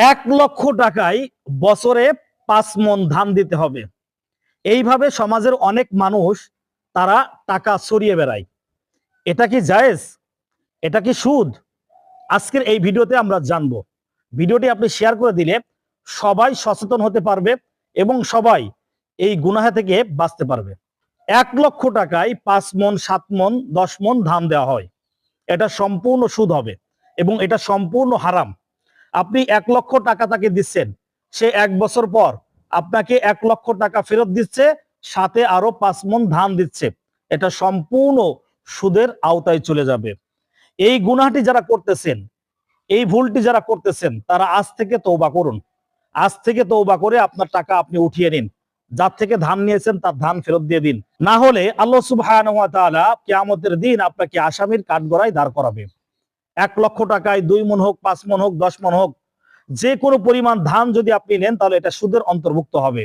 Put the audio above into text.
1 লক্ষ টাকায় বছরে 5 মণ ধান দিতে হবে। এইভাবে সমাজের অনেক মানুষ তারা টাকা ছড়িয়ে বেড়ায়। এটা কি জায়েজ? এটা কি সুদ? আজকের এই ভিডিওতে আমরা জানবো। ভিডিওটি আপনি শেয়ার করে দিলে সবাই সচেতন হতে পারবে এবং সবাই এই গুনাহ থেকে বাঁচতে পারবে। 1 লক্ষ টাকায় 5 মণ, 7 মণ, 10 মণ ধান দেওয়া হয়। এটা সম্পূর্ণ সুদ হবে এবং এটা সম্পূর্ণ হারাম। আপনি 1 লক্ষ টাকা তাকে দিচ্ছেন, সে 1 বছর পর আপনাকে 1 লক্ষ টাকা ফেরত দিচ্ছে, সাথে আরো 5 মণ ধান দিচ্ছে। এটা সম্পূর্ণ সুদের আওতায় চলে যাবে। এই গুনাহটি যারা করতেছেন, এই ভুলটি যারা করতেছেন, তারা আজ থেকে তওবা করুন। আজ থেকে তওবা করে আপনার টাকা আপনি উঠিয়ে নিন। যার থেকে ধান নিয়েছেন তার ধান ফেরত দিয়ে দিন। না হলে আল্লাহ সুবহানাহু ওয়া তাআলা কিয়ামতের দিন আপনাকে আসামির কাঠগড়ায় দাঁড় করাবে। 1 লক্ষ টাকায় 2 মণ হোক, 5 মণ হোক, 10 মণ হোক, যে কোনো পরিমাণ ধান যদি আপনি নেন তাহলে এটা সুদের অন্তর্ভুক্ত হবে।